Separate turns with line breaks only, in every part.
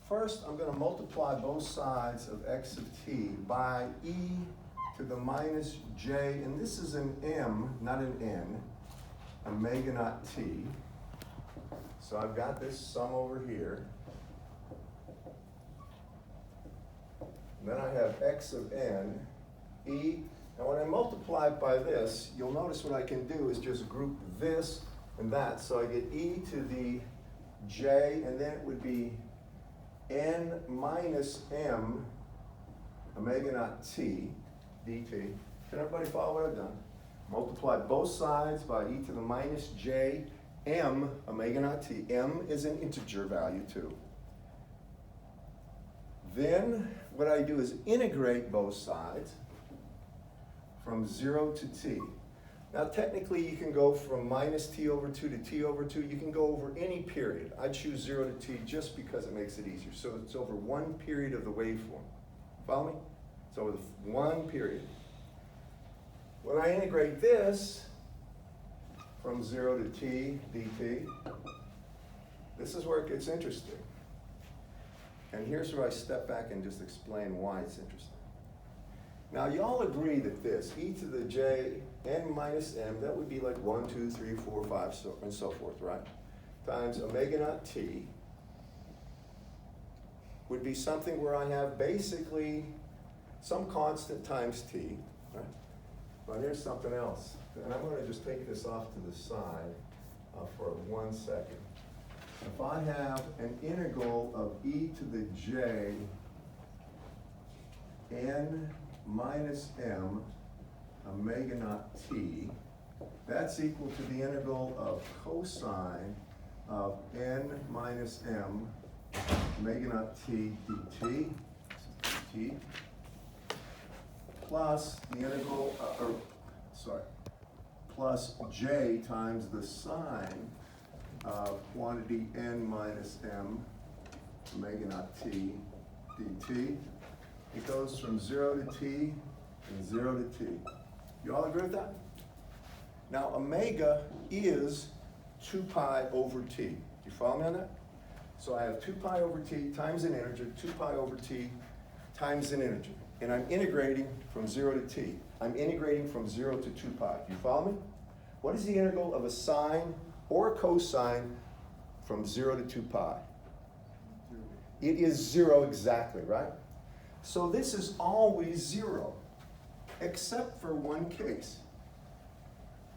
First, I'm going to multiply both sides of x of t by e to the minus j, and this is an m, not an n, omega naught t. So I've got this sum over here. And then I have x of n, e. And when I multiply it by this, you'll notice what I can do is just group this and that. So I get e to the j, and then it would be n minus m omega naught t dt. Can everybody follow what I've done? Multiply both sides by e to the minus j m omega naught t. M is an integer value too. Then what I do is integrate both sides from 0 to t. Now technically you can go from minus t over 2 to t over 2. You can go over any period. I choose 0 to t just because it makes it easier. So it's over one period of the waveform. Follow me? It's over one period. When I integrate this from 0 to t dt, this is where it gets interesting. And here's where I step back and just explain why it's interesting. Now, y'all agree that this, e to the j, n minus m, that would be like 1, 2, 3, 4, 5, so, and so forth, right? Times omega naught t would be something where I have basically some constant times t, right? But here's something else. And I'm going to just take this off to the side for 1 second. If I have an integral of e to the j n minus m omega naught t, that's equal to the integral of cosine of n minus m omega naught t dt, plus the integral, plus j times the sine of quantity n minus m omega naught t dt. It goes from 0 to t and 0 to t. You all agree with that? Now omega is 2 pi over t. Do you follow me on that? So I have 2 pi over t times an integer, 2 pi over t times an integer. And I'm integrating from 0 to t. I'm integrating from 0 to 2 pi. Do you follow me? What is the integral of a sine or a cosine from 0 to 2 pi? It is 0 exactly, right? So this is always 0, except for one case.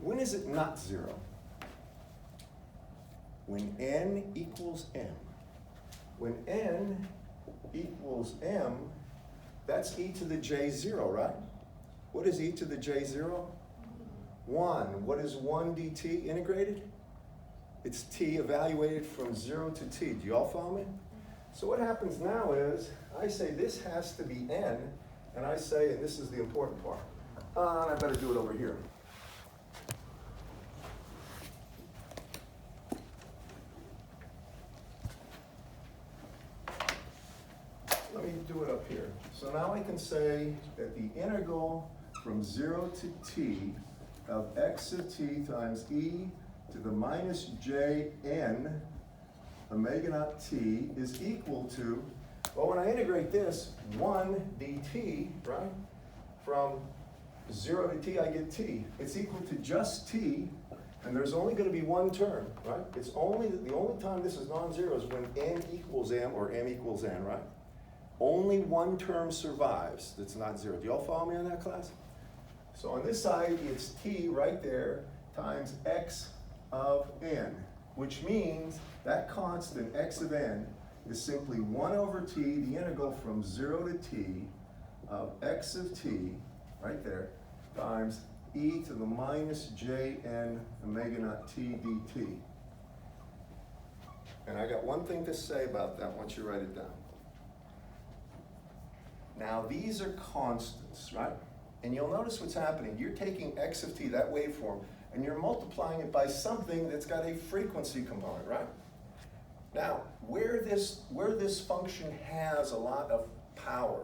When is it not 0? When n equals m. When n equals m, that's e to the j 0, right? What is e to the j 0? 1. What is 1 dt integrated? It's t evaluated from 0 to t. Do you all follow me? So what happens now is, I say this has to be n, and I say, and this is the important part, I better do it over here. Let me do it up here. So now I can say that the integral from 0 to t of x of t times e to the minus j n omega naught t is equal to, well, when I integrate this, 1 dt, right? From 0 to t, I get t. It's equal to just t, and there's only going to be one term, right? It's only, the only time this is non-zero is when n equals m or m equals n, right? Only one term survives that's not 0. Do you all follow me on that, class? So on this side, it's t right there times x of n, which means that constant x of n is simply 1 over t, the integral from 0 to t of x of t, right there, times e to the minus jn omega naught t dt. And I got one thing to say about that once you write it down. Now these are constants, right? And you'll notice what's happening. You're taking x of t, that waveform, and you're multiplying it by something that's got a frequency component, right? Now, where this function has a lot of power,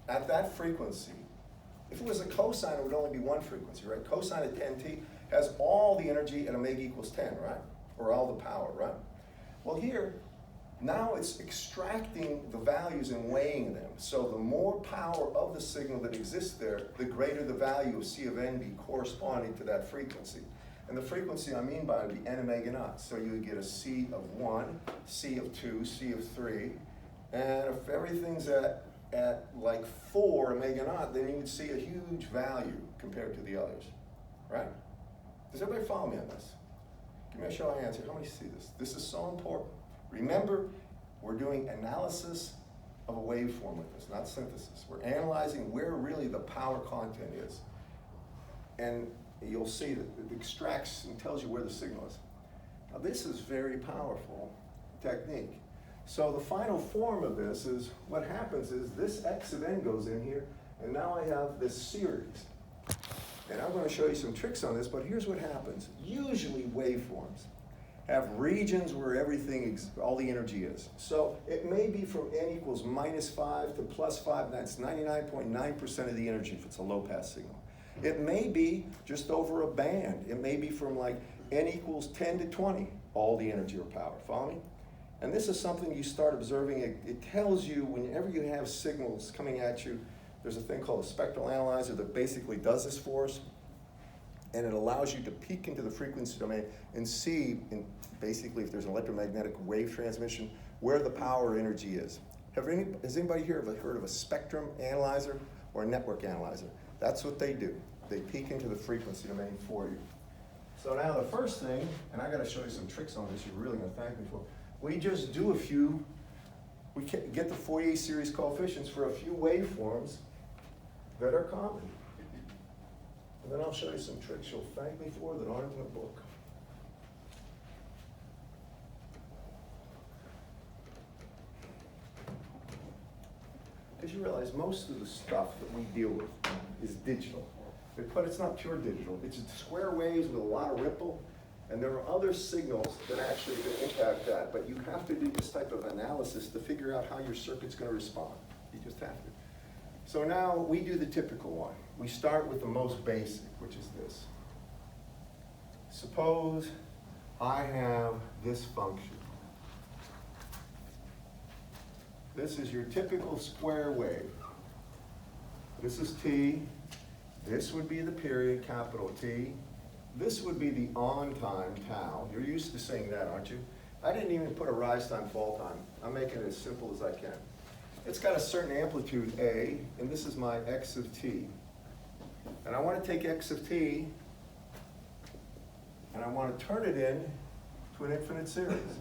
at that frequency, if it was a cosine, it would only be one frequency, right? Cosine at 10t has all the energy at omega equals 10, right? Or all the power, right? Well here, Now it's extracting the values and weighing them. So the more power of the signal that exists there, the greater the value of C of n be corresponding to that frequency. And the frequency I mean by it would be n omega naught. So you would get a C of 1, C of 2, C of 3. And if everything's at like 4 omega naught, then you would see a huge value compared to the others, right? Does everybody follow me on this? Give me a show of hands here. How many see this? This is so important. Remember, we're doing analysis of a waveform with this, not synthesis. We're analyzing where really the power content is. And you'll see that it extracts and tells you where the signal is. Now this is very powerful technique. So the final form of this is, what happens is this X of n goes in here, and now I have this series. And I'm going to show you some tricks on this, but here's what happens. Usually waveforms have regions where everything, all the energy is. So it may be from n equals -5 to +5, that's 99.9% of the energy if it's a low pass signal. It may be just over a band. It may be from like n equals 10 to 20, all the energy or power. Follow me? And this is something you start observing. It tells you whenever you have signals coming at you, there's a thing called a spectral analyzer that basically does this for us. And it allows you to peek into the frequency domain and see, basically, if there's an electromagnetic wave transmission, where the power energy is. Has anybody here ever heard of a spectrum analyzer or a network analyzer? That's what they do. They peek into the frequency domain for you. So now the first thing, and I got to show you some tricks on this you're really going to thank me for. We just do a few, we get the Fourier series coefficients for a few waveforms that are common. And then I'll show you some tricks you'll thank me for that aren't in the book. Because you realize most of the stuff that we deal with is digital. But it's not pure digital. It's square waves with a lot of ripple, and there are other signals that actually can impact that. But you have to do this type of analysis to figure out how your circuit's going to respond. You just have to. So now we do the typical one. We start with the most basic, which is this. Suppose I have this function. This is your typical square wave. This is t. This would be the period, capital T. This would be the on time, tau. You're used to saying that, aren't you? I didn't even put a rise time, fall time. I'm making it as simple as I can. It's got a certain amplitude, A, and this is my x of t. And I want to take x of t, and I want to turn it in to an infinite series.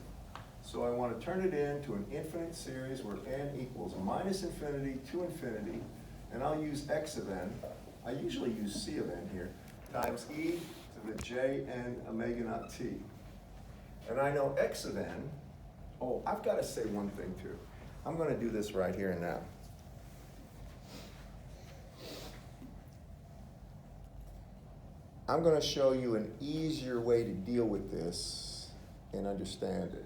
So I want to turn it into an infinite series where n equals -infinity to infinity, and I'll use x of n. I usually use c of n here, times e to the j n omega naught t. And I know x of n, oh, I've got to say one thing too. I'm going to do this right here and now. I'm going to show you an easier way to deal with this and understand it.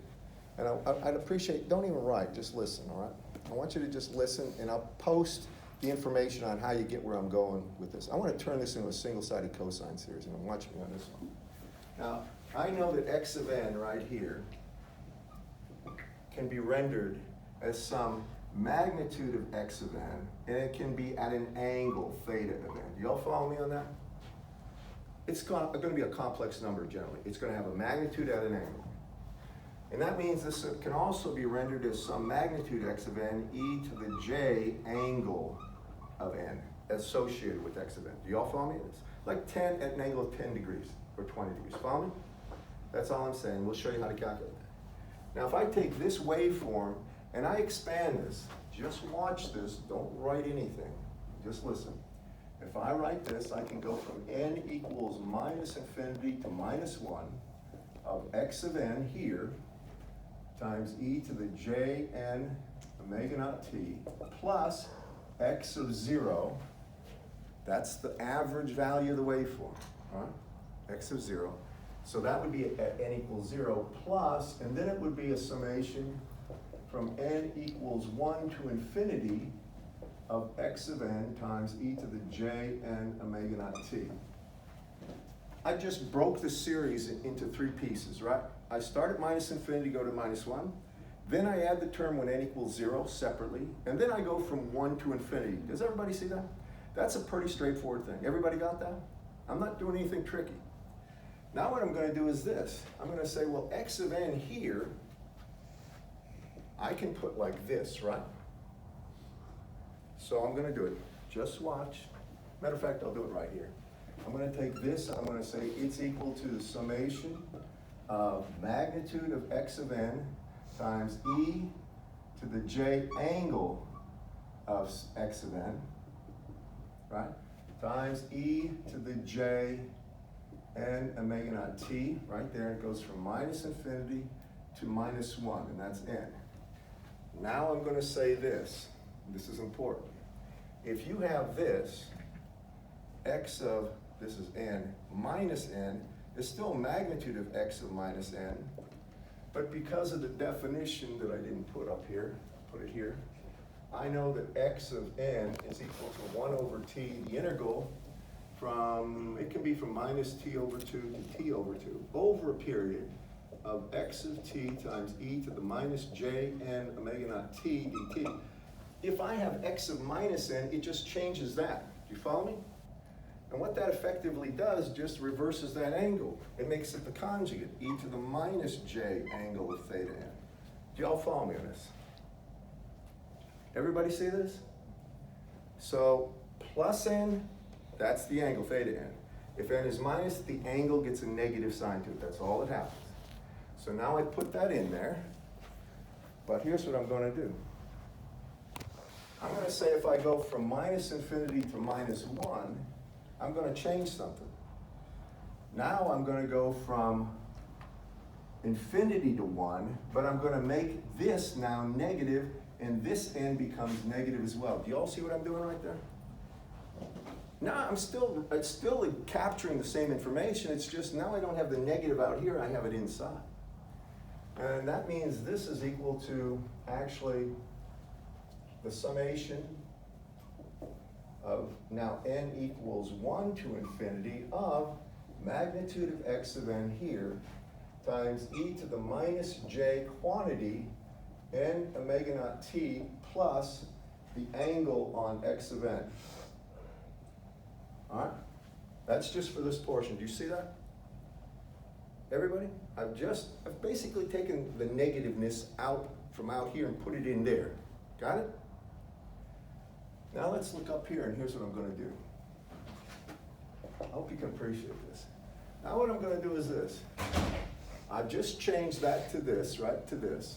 And I'd appreciate, don't even write, just listen, all right? I want you to just listen, and I'll post the information on how you get where I'm going with this. I want to turn this into a single-sided cosine series, and watch me on this one. Now, I know that x of n right here can be rendered as some magnitude of x of n, and it can be at an angle, theta of n. Do y'all follow me on that? It's going to be a complex number generally. It's going to have a magnitude at an angle. And that means this can also be rendered as some magnitude x of n, e to the j angle of n, associated with x of n. Do y'all follow me? It's like 10 at an angle of 10 degrees, or 20 degrees. Follow me? That's all I'm saying. We'll show you how to calculate that. Now, if I take this waveform and I expand this, just watch this, don't write anything, just listen. If I write this, I can go from n equals -infinity to -1 of x of n here, times e to the j n omega naught t, plus x of 0, that's the average value of the waveform, all right? X of 0. So that would be at n equals 0 plus, and then it would be a summation from n equals 1 to infinity of x of n times e to the j n omega naught t. I just broke the series into 3 pieces, right? I start at -infinity, go to -1. Then I add the term when n equals 0 separately, and then I go from 1 to infinity. Does everybody see that? That's a pretty straightforward thing. Everybody got that? I'm not doing anything tricky. Now what I'm going to do is this. I'm going to say, well, x of n here, I can put like this, right? So I'm going to do it. Just watch. Matter of fact, I'll do it right here. I'm going to take this, and I'm going to say it's equal to the summation of magnitude of x of n times e to the j angle of x of n, right? Times e to the j n omega naught t, right there. It goes from minus infinity to minus 1, and that's n. Now I'm going to say this. This is important. If you have this, x of, this is n, minus n, is still magnitude of x of minus n, but because of the definition that I didn't put up here, put it here, I know that x of n is equal to 1 over t, the integral from, it can be from minus t over 2 to t over 2, over a period of x of t times e to the minus j n omega naught t dt. If I have x of minus n, it just changes that. Do you follow me? And what that effectively does, just reverses that angle. It makes it the conjugate, e to the minus j angle of theta n. Do y'all follow me on this? Everybody see this? So plus n, that's the angle, theta n. If n is minus, the angle gets a negative sign to it. That's all that happens. So now I put that in there, but here's what I'm going to do. I'm going to say if I go from minus infinity to minus 1, I'm going to change something. Now I'm going to go from infinity to 1, but I'm going to make this now negative, and this n becomes negative as well. Do you all see what I'm doing right there? Now it's still capturing the same information. It's just now I don't have the negative out here, I have it inside. And that means this is equal to actually the summation of now n equals 1 to infinity of magnitude of x of n here times e to the minus j quantity n omega naught t plus the angle on x of n. All right? That's just for this portion. Do you see that? Everybody? I've basically taken the negativeness out from out here and put it in there. Got it? Now let's look up here, and here's what I'm going to do. I hope you can appreciate this. Now what I'm going to do is this. I've just changed that to this, right, to this.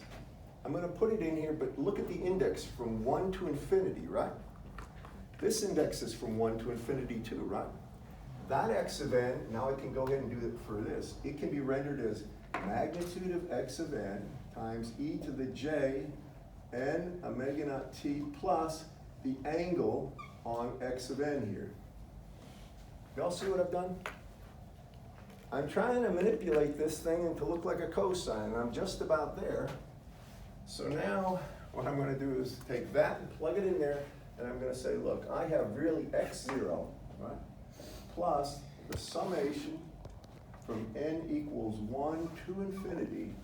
I'm going to put it in here, but look at the index from 1 to infinity, right? This index is from 1 to infinity too, right? That x of n, now I can go ahead and do it for this. It can be rendered as magnitude of x of n times e to the j n omega naught t plus the angle on x of n here. Y'all see what I've done? I'm trying to manipulate this thing to look like a cosine, and I'm just about there. So now what I'm going to do is take that and plug it in there, and I'm going to say, look, I have really x0, right, plus the summation from n equals 1 to infinity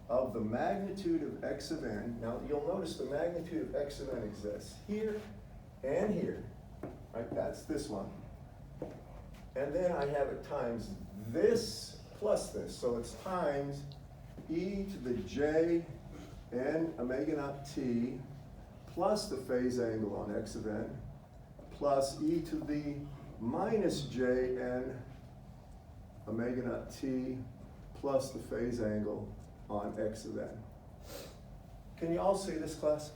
of the magnitude of x of n. Now you'll notice the magnitude of x of n exists here and here, right? That's this one. And then I have it times this plus this. So it's times e to the j n omega naught t plus the phase angle on x of n plus e to the minus j n omega naught t plus the phase angle on x of n. Can you all see this, class?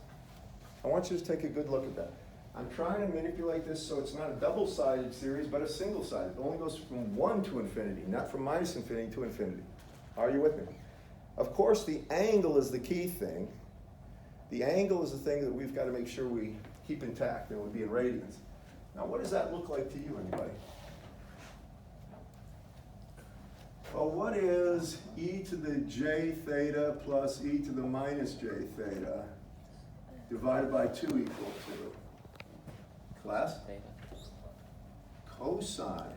I want you to take a good look at that. I'm trying to manipulate this so it's not a double-sided series, but a single-sided. It only goes from 1 to infinity, not from minus infinity to infinity. Are you with me? Of course, the angle is the key thing. The angle is the thing that we've got to make sure we keep intact, and it would be in radians. Now, what does that look like to you, anybody? Well, what is e to the j theta plus e to the minus j theta divided by 2 equal to? Class? Cosine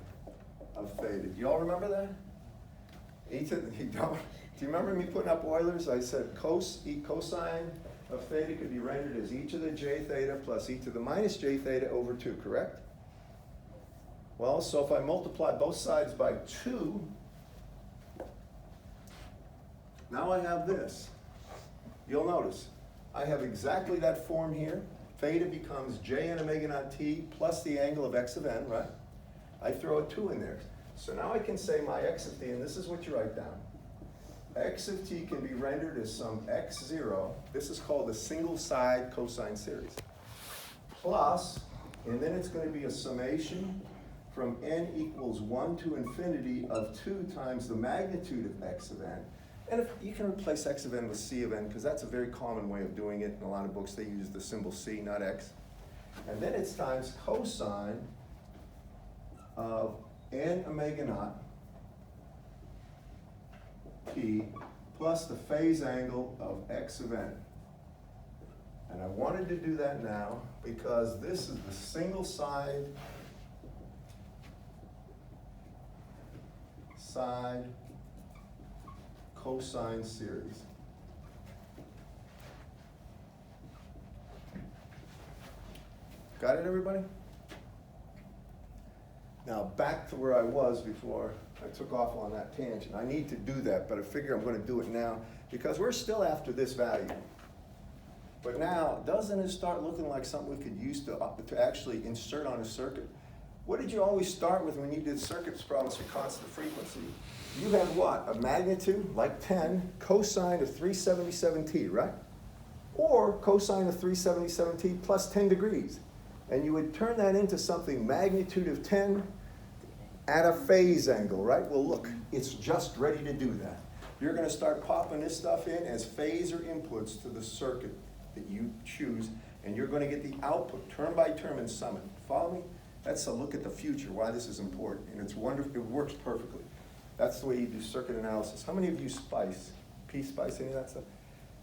of theta. Do y'all remember that? you don't, do you remember me putting up Eulers? I said cosine of theta could be rendered as e to the j theta plus e to the minus j theta over 2, correct? Well, so if I multiply both sides by 2, now I have this. You'll notice, I have exactly that form here. Theta becomes j n omega naught t plus the angle of x of n, right? I throw a 2 in there. So now I can say my x of t, and this is what you write down. X of t can be rendered as some x0. This is called a single side cosine series. Plus, and then it's going to be a summation from n equals 1 to infinity of 2 times the magnitude of x of n. And if you can replace x of n with c of n, because that's a very common way of doing it. In a lot of books, they use the symbol c, not x. And then it's times cosine of n omega naught t plus the phase angle of x of n. And I wanted to do that now because this is the single side cosine series. Got it, everybody? Now back to where I was before I took off on that tangent. I need to do that, but I figure I'm going to do it now because we're still after this value. But now, doesn't it start looking like something we could use to actually insert on a circuit? What did you always start with when you did circuits problems for constant frequency? You had what? A magnitude, like 10, cosine of 377t, right? Or cosine of 377t plus 10 degrees. And you would turn that into something magnitude of 10 at a phase angle, right? Well, look, it's just ready to do that. You're going to start popping this stuff in as phasor inputs to the circuit that you choose, and you're going to get the output term by term and sum it. Follow me? That's a look at the future, why this is important, and it's wonderful. It works perfectly. That's the way you do circuit analysis. How many of you SPICE? P-SPICE, any of that stuff?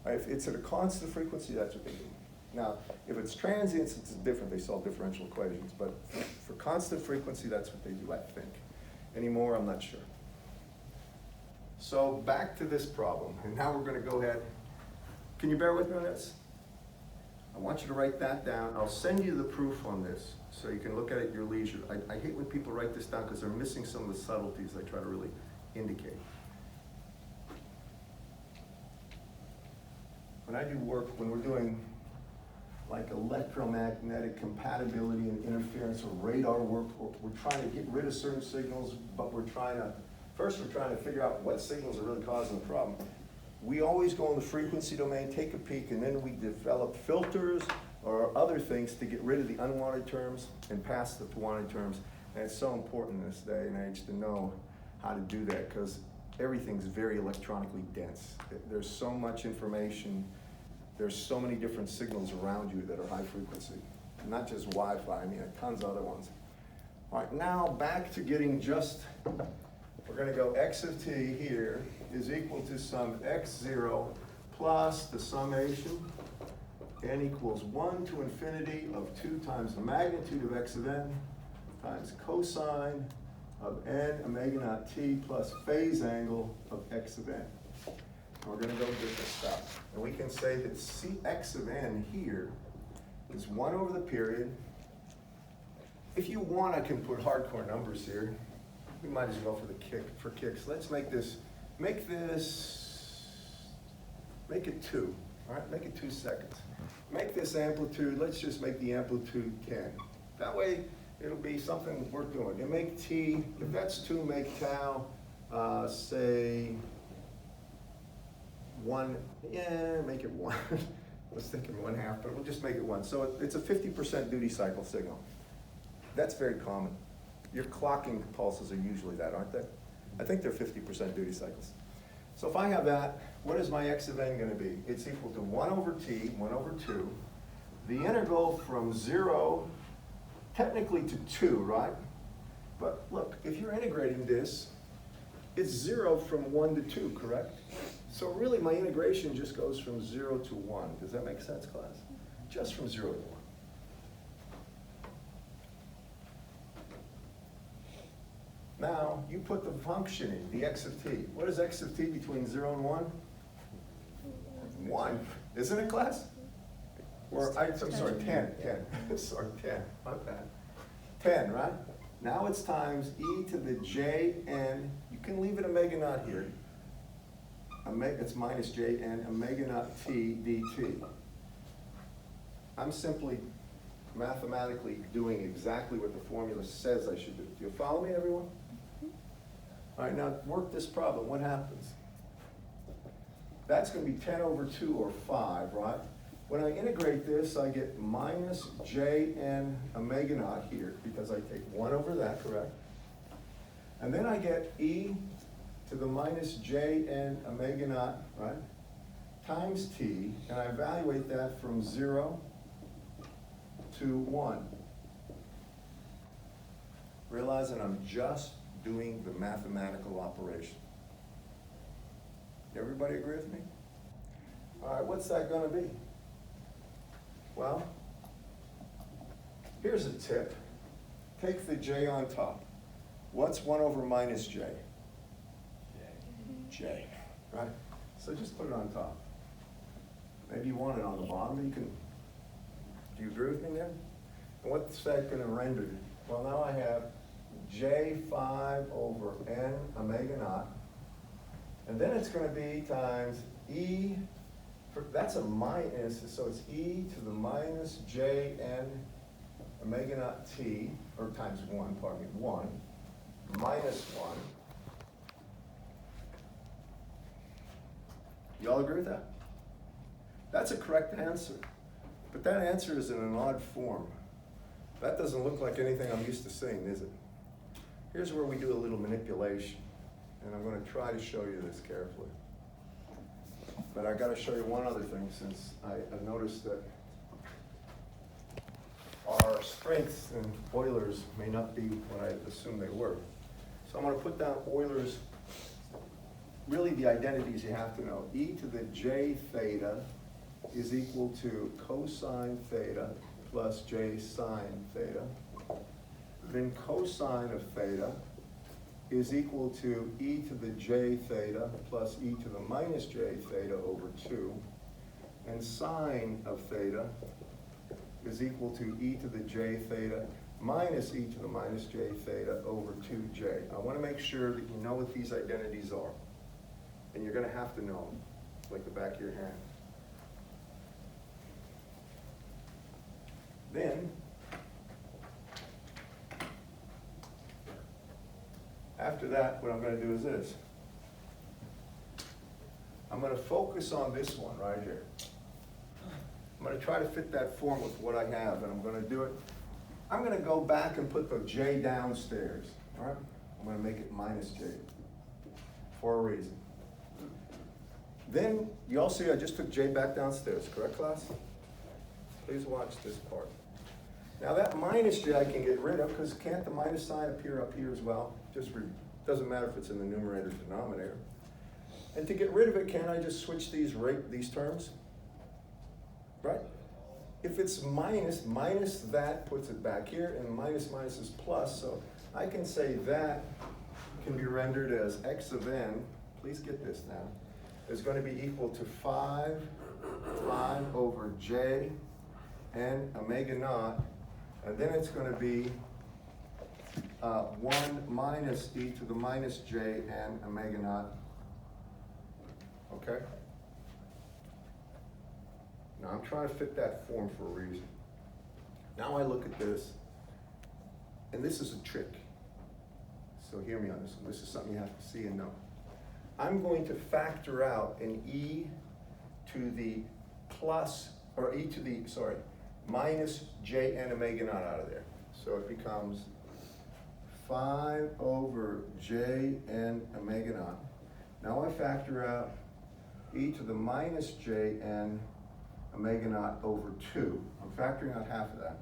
Right, if it's at a constant frequency, that's what they do. Now, if it's transients, it's different. They solve differential equations. But for constant frequency, that's what they do, I think. Any more? I'm not sure. So back to this problem. And now we're going to go ahead. Can you bear with me on this? I want you to write that down. I'll send you the proof on this so you can look at it at your leisure. I hate when people write this down because they're missing some of the subtleties I try to really indicate. When I do work, when we're doing like electromagnetic compatibility and interference or radar work, we're trying to get rid of certain signals, but first we're trying to figure out what signals are really causing the problem. We always go in the frequency domain, take a peek, and then we develop filters or other things to get rid of the unwanted terms and pass the wanted terms. And it's so important in this day and age to know how to do that because everything's very electronically dense. There's so much information. There's so many different signals around you that are high frequency. Not just Wi-Fi, I mean tons of other ones. All right, now back to getting we're going to go x of t here is equal to some x0 plus the summation n equals 1 to infinity of 2 times the magnitude of x of n times cosine of n omega naught t plus phase angle of x of n. And we're going to go get this stuff. And we can say that cx of n here is 1 over the period. If you want, I can put hardcore numbers here. We might as well for kicks. Let's make it 2. All right, make it 2 seconds. Make this amplitude, let's just make the amplitude 10. That way, it'll be something worth doing. And make t, if that's 2, make tau, say 1, make it 1. I was thinking 1/2, but we'll just make it 1. So it's a 50% duty cycle signal. That's very common. Your clocking pulses are usually that, aren't they? I think they're 50% duty cycles. So if I have that, what is my x of n going to be? It's equal to 1 over t, 1 over 2. The integral from 0, technically to 2, right? But look, if you're integrating this, it's 0 from 1 to 2, correct? So really my integration just goes from 0 to 1. Does that make sense, class? Just from 0 to 1. Now, you put the function in, the x of t. What is x of t between 0 and 1? 1, isn't it, class? Or, I'm sorry, 10, sorry, 10, my bad. 10, right? Now it's times e to the j n, you can leave it omega naught here. It's minus j n omega naught t dt. I'm simply mathematically doing exactly what the formula says I should do. Do you follow me, everyone? All right, now work this problem. What happens? That's going to be 10 over 2 or 5, right? When I integrate this, I get minus jn omega naught here, because I take 1 over that, correct? And then I get e to the minus jn omega naught, right, times t, and I evaluate that from 0 to 1. Realizing I'm just doing the mathematical operation. Everybody agree with me? All right, what's that going to be? Well, here's a tip. Take the j on top. What's 1 over minus j? J, right? So just put it on top. Maybe you want it on the bottom. You can. Do you agree with me there? And what's that going to render? Well, now I have j5 over n omega naught. And then it's going to be times e, that's a minus, so it's e to the minus j n omega naught t, or times 1, pardon me, 1, minus 1. You all agree with that? That's a correct answer. But that answer is in an odd form. That doesn't look like anything I'm used to seeing, is it? Here's where we do a little manipulation. And I'm going to try to show you this carefully. But I got to show you one other thing, since I've noticed that our strengths in Euler's may not be what I assumed they were. So I'm going to put down Euler's, really the identities you have to know. E to the j theta is equal to cosine theta plus j sine theta. Then cosine of theta is equal to e to the j theta plus e to the minus j theta over 2. And sine of theta is equal to e to the j theta minus e to the minus j theta over 2j. I want to make sure that you know what these identities are. And you're going to have to know them, like the back of your hand. Then, after that, what I'm going to do is this. I'm going to focus on this one right here. I'm going to try to fit that form with what I have, and I'm going to do it. I'm going to go back and put the j downstairs. All right? I'm going to make it minus j for a reason. Then, you all see I just took j back downstairs, correct, class? Please watch this part. Now that minus j I can get rid of, because can't the minus sign appear up here as well? Just doesn't matter if it's in the numerator or denominator. And to get rid of it, can't I just switch these terms? Right? If it's minus that puts it back here, and minus is plus, so I can say that can be rendered as x of n, please get this now, is going to be equal to 5 over j n omega naught, and then it's going to be 1 minus e to the minus j n omega naught. Okay? Now I'm trying to fit that form for a reason. Now I look at this, and this is a trick. So hear me on this one. This is something you have to see and know. I'm going to factor out an e to the minus j n omega naught out of there. So it becomes 5 over j n omega naught. Now I factor out e to the minus j n omega naught over 2. I'm factoring out half of that.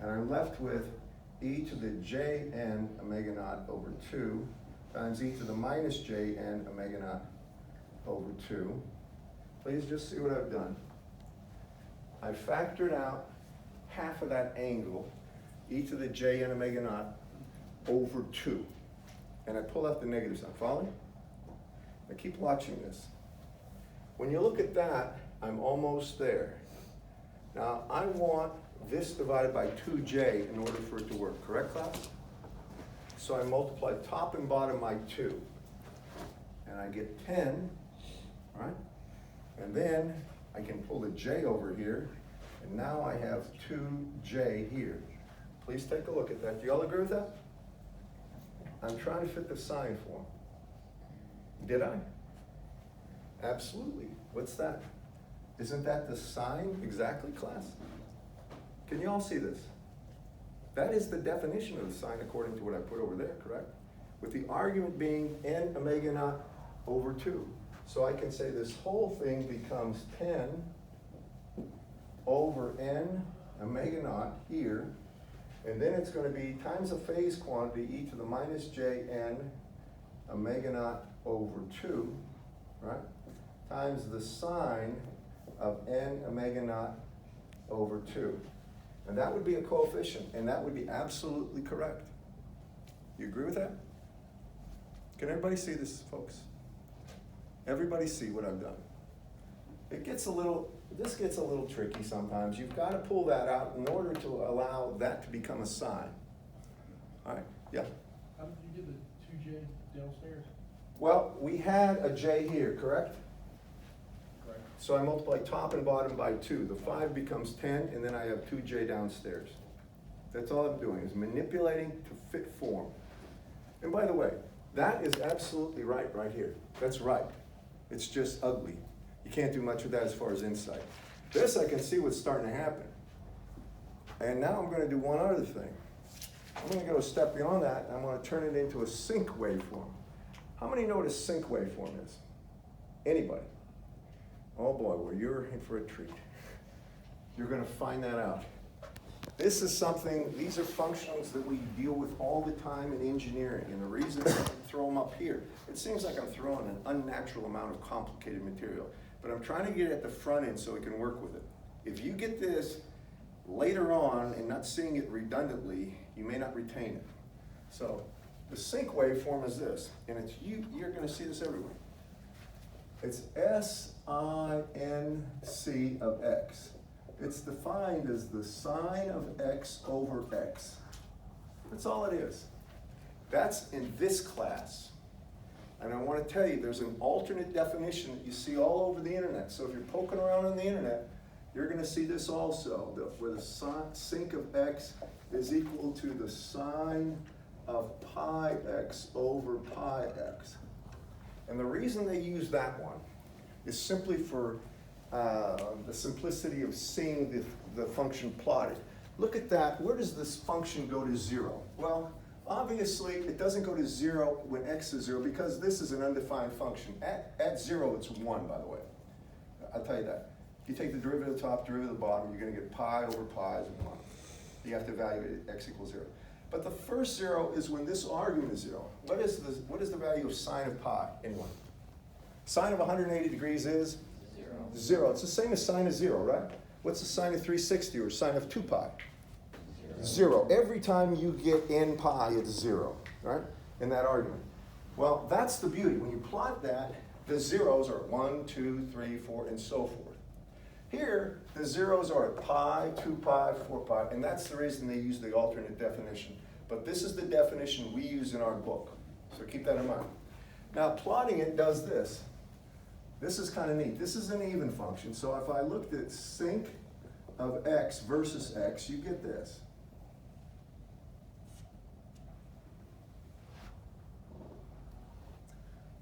And I'm left with e to the j n omega naught over 2 times e to the minus j n omega naught over 2. Please just see what I've done. I factored out half of that angle, e to the j n omega naught over 2. and I pull out the negative sign. Follow me? Now keep watching this. When you look at that, I'm almost there. Now, I want this divided by 2j in order for it to work. Correct, class? So I multiply top and bottom by 2. And I get 10, right? And then I can pull the j over here, and now I have 2j here. Please take a look at that. Do you all agree with that? I'm trying to fit the sign form. Did I? Absolutely. What's that? Isn't that the sign exactly, class? Can you all see this? That is the definition of the sign according to what I put over there, correct? With the argument being n omega naught over 2. So I can say this whole thing becomes 10 over n omega naught here, and then it's going to be times the phase quantity e to the minus j n omega naught over 2, right? Times the sine of n omega naught over 2. And that would be a coefficient, and that would be absolutely correct. You agree with that? Can everybody see this, folks? Everybody see what I've done? It gets this gets a little tricky sometimes. You've got to pull that out in order to allow that to become a sign. All right, yeah?
How did you get the 2j downstairs?
Well, we had a j here, correct?
Right.
So I multiply top and bottom by 2. The 5 becomes 10, and then I have 2j downstairs. That's all I'm doing, is manipulating to fit form. And by the way, that is absolutely right here. That's right. It's just ugly. You can't do much with that as far as insight. This, I can see what's starting to happen. And now I'm going to do one other thing. I'm going to go a step beyond that, and I'm going to turn it into a sync waveform. How many know what a sync waveform is? Anybody? Oh boy, well, you're in for a treat. You're going to find that out. This is something, these are functions that we deal with all the time in engineering, and the reason I throw them up here, it seems like I'm throwing an unnatural amount of complicated material, but I'm trying to get it at the front end so we can work with it. If you get this later on and not seeing it redundantly, you may not retain it. So the sync waveform is this, and it's you're going to see this everywhere. It's SINC of x. It's defined as the sine of x over x. That's all it is. That's in this class. And I want to tell you, there's an alternate definition that you see all over the internet. So if you're poking around on the internet, you're going to see this also, where the sinc of x is equal to the sine of pi x over pi x. And the reason they use that one is simply for the simplicity of seeing the function plotted. Look at that. Where does this function go to 0? Well, obviously, it doesn't go to 0 when x is 0 because this is an undefined function. At 0, it's 1, by the way. I'll tell you that. If you take the derivative of the top, derivative of the bottom, you're going to get pi over pi is 1. You have to evaluate x equals 0. But the first 0 is when this argument is 0. What is the value of sine of pi? Anyone? Sine of 180 degrees is? 0. It's the same as sine of 0, right? What's the sine of 360 or sine of 2 pi? 0. Every time you get n pi, it's 0, right? In that argument. Well, that's the beauty. When you plot that, the zeros are 1, 2, 3, 4, and so forth. Here, the zeros are at pi, 2 pi, 4 pi, and that's the reason they use the alternate definition. But this is the definition we use in our book, so keep that in mind. Now, plotting it does this. This is kind of neat. This is an even function, so if I looked at sinc of x versus x, you get this.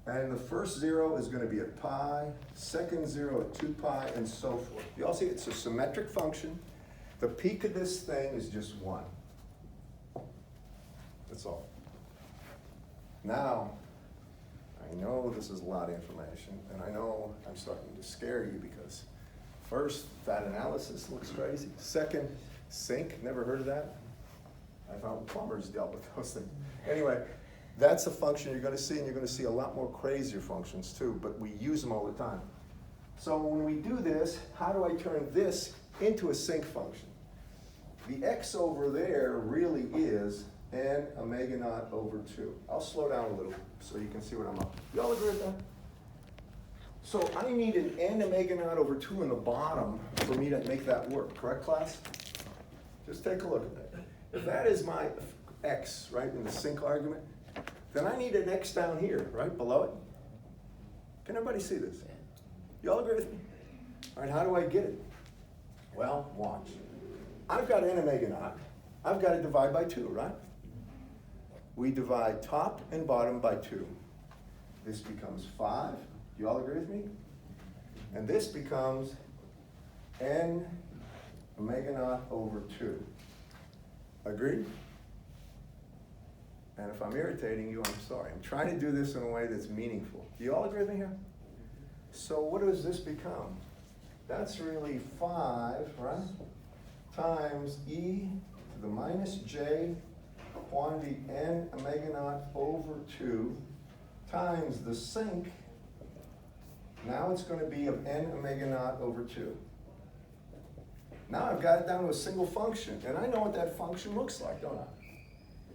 And the first 0 is going to be at pi, second 0 at 2 pi, and so forth. You all see it's a symmetric function. The peak of this thing is just 1. That's all. Now, I know this is a lot of information, and I know I'm starting to scare you because first, that analysis looks crazy. Second, sync, never heard of that? I thought plumbers dealt with those things. Anyway, that's a function you're going to see, and you're going to see a lot more crazier functions too, but we use them all the time. So when we do this, how do I turn this into a sync function? The x over there really is n omega naught over 2. I'll slow down a little so you can see what I'm up. Y'all agree with that? So I need an n omega naught over 2 in the bottom for me to make that work, correct, class? Just take a look at that. If that is my x, right, in the sinc argument, then I need an x down here, right, below it. Can everybody see this? Y'all agree with me? All right, how do I get it? Well, watch. I've got n omega naught. I've got to divide by 2, right? We divide top and bottom by 2. This becomes 5. Do you all agree with me? And this becomes n omega naught over 2. Agreed? And if I'm irritating you, I'm sorry. I'm trying to do this in a way that's meaningful. Do you all agree with me here? So what does this become? That's really 5, right? Times e to the minus j quantity n omega naught over 2 times the sinc. Now it's going to be of n omega naught over 2. Now I've got it down to a single function, and I know what that function looks like, don't I?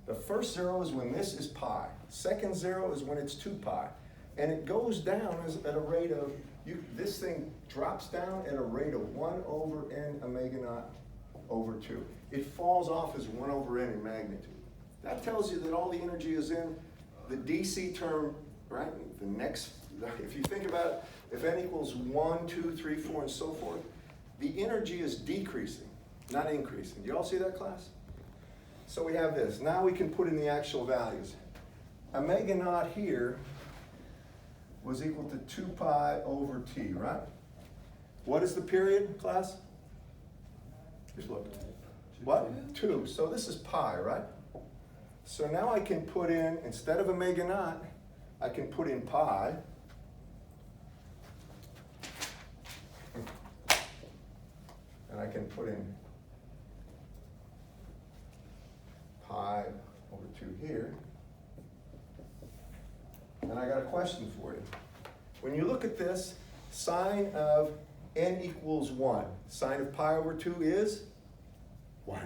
The first 0 is when this is pi. Second 0 is when it's 2 pi. And it goes down at a rate of, this thing drops down at a rate of 1 over n omega naught over 2. It falls off as 1 over n in magnitude. That tells you that all the energy is in the DC term, right? The next, if you think about it, if n equals 1, 2, 3, 4, and so forth, the energy is decreasing, not increasing. Do you all see that, class? So we have this. Now we can put in the actual values. Omega naught here was equal to 2 pi over t, right? What is the period, class? Just look. What? 2. So this is pi, right? So now I can put in, instead of omega naught, I can put in pi. And I can put in pi over 2 here. And I got a question for you. When you look at this, sine of n equals 1. Sine of pi over 2 is 1.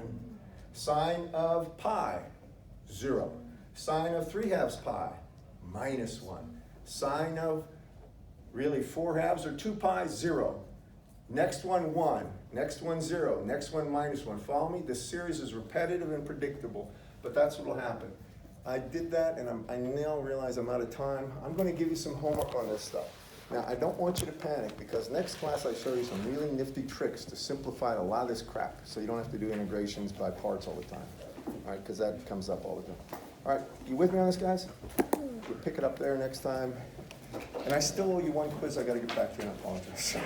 Sine of pi, 0. Sine of 3/2 pi, minus 1. Sine of really 4/2 or 2 pi, 0. Next one, 1. Next one, 0. Next one, minus 1. Follow me? This series is repetitive and predictable, but that's what will happen. I did that, and I now realize I'm out of time. I'm going to give you some homework on this stuff. Now, I don't want you to panic, because next class I show you some really nifty tricks to simplify a lot of this crap, so you don't have to do integrations by parts all the time. All right, because that comes up all the time. All right, you with me on this, guys? We'll pick it up there next time. And I still owe you one quiz I got to get back to, and I apologize.